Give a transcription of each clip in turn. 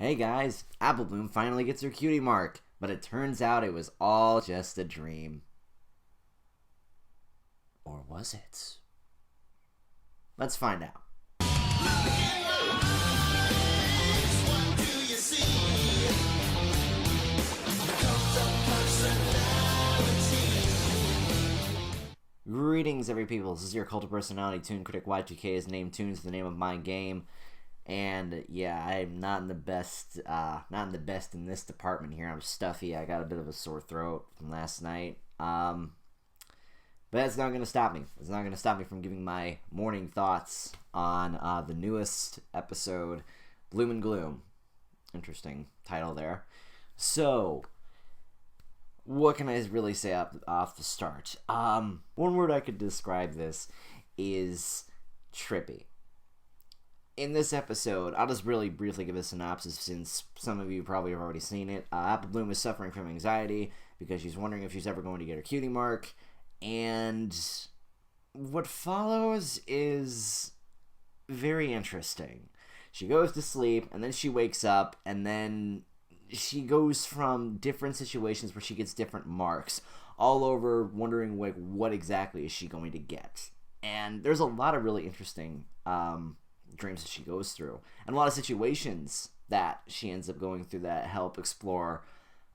Hey guys, Apple Bloom finally gets her cutie mark, but it turns out it was all just a dream. Or was it? Let's find out. Greetings, every people. This is your cult of personality. ToonKriticY2K is named Toon is the name of my game, and yeah, I'm not in the best. In this department here. I'm stuffy. I got a bit of a sore throat from last night. But that's not gonna stop me. It's not gonna stop me from giving my morning thoughts on the newest episode, Gloom and Gloom. Interesting title there. So, what can I really say off the start? One word I could describe this is trippy. In this episode, I'll just really briefly give a synopsis since some of you probably have already seen it. Apple Bloom is suffering from anxiety because she's wondering if she's ever going to get her cutie mark. And what follows is very interesting. She goes to sleep, and then she wakes up, and then she goes from different situations where she gets different marks all over, wondering like what exactly is she going to get. And there's a lot of really interesting dreams that she goes through, and a lot of situations that she ends up going through that help explore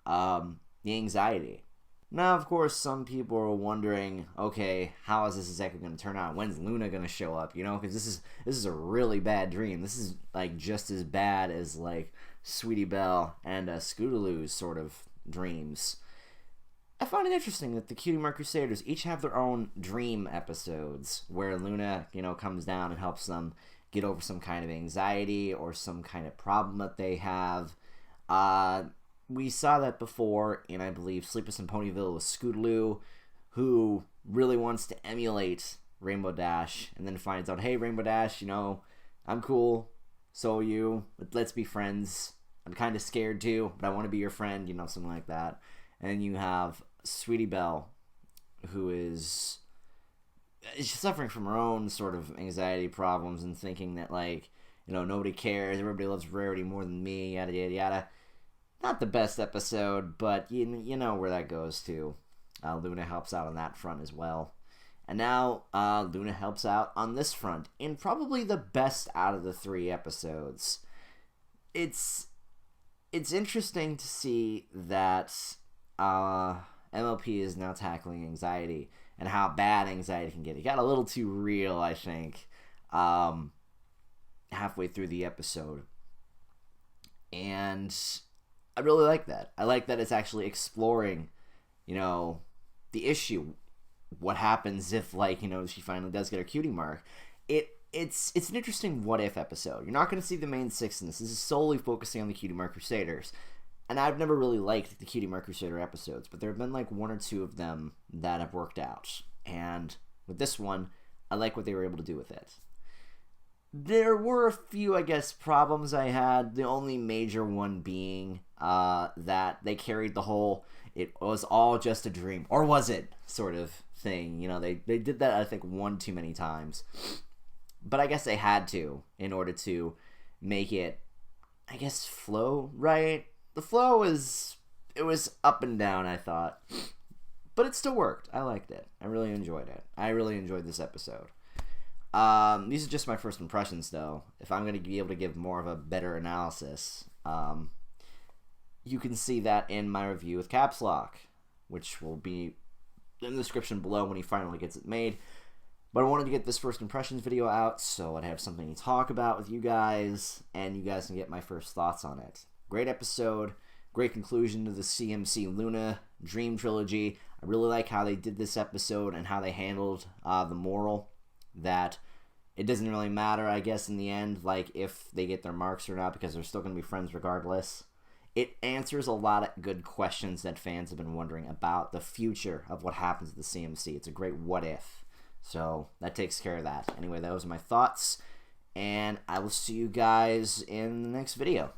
the anxiety. Now, of course, some people are wondering, okay, how is this exactly going to turn out? When's Luna going to show up? You know, because this is a really bad dream. This is like just as bad as like Sweetie Belle and Scootaloo's sort of dreams. I find it interesting that the Cutie Mark Crusaders each have their own dream episodes where Luna, you know, comes down and helps them get over some kind of anxiety or some kind of problem that they have. We saw that before in, I believe, Sleepless in Ponyville with Scootaloo, who really wants to emulate Rainbow Dash and then finds out, hey, Rainbow Dash, you know, I'm cool, so are you, let's be friends. I'm kind of scared too, but I want to be your friend, you know, something like that. And then you have Sweetie Belle, who is she's suffering from her own sort of anxiety problems and thinking that, like, you know, nobody cares, everybody loves Rarity more than me, yada, yada, yada. Not the best episode, but you know where that goes to. Luna helps out on that front as well. And now Luna helps out on this front in probably the best out of the 3 episodes. It's interesting to see that MLP is now tackling anxiety and how bad anxiety can get. It got a little too real, I think, halfway through the episode. And I really like that. I like that it's actually exploring, you know, the issue. What happens if, like, you know, she finally does get her cutie mark? It's an interesting what-if episode. You're not going to see the main 6 in this. This is solely focusing on the Cutie Mark Crusaders. And I've never really liked the Cutie Mark Crusader episodes, but there have been like 1 or 2 of them that have worked out. And with this one, I like what they were able to do with it. There were a few, I guess, problems I had. The only major one being that they carried the whole "it was all just a dream," or was it, sort of thing. You know, they did that, I think, 1 too many times. But I guess they had to in order to make it, I guess, flow right. The flow was up and down, I thought. But it still worked. I liked it. I really enjoyed it. I really enjoyed this episode. These are just my first impressions, though. If I'm going to be able to give more of a better analysis, you can see that in my review with Caps Lock, which will be in the description below when he finally gets it made. But I wanted to get this first impressions video out so I'd have something to talk about with you guys, and you guys can get my first thoughts on it. Great episode, great conclusion to the CMC Luna Dream Trilogy. I really like how they did this episode and how they handled the moral that it doesn't really matter, I guess, in the end, like, if they get their marks or not, because they're still going to be friends regardless. It answers a lot of good questions that fans have been wondering about the future of what happens to the CMC. It's a great what-if. So that takes care of that. Anyway, those are my thoughts, and I will see you guys in the next video.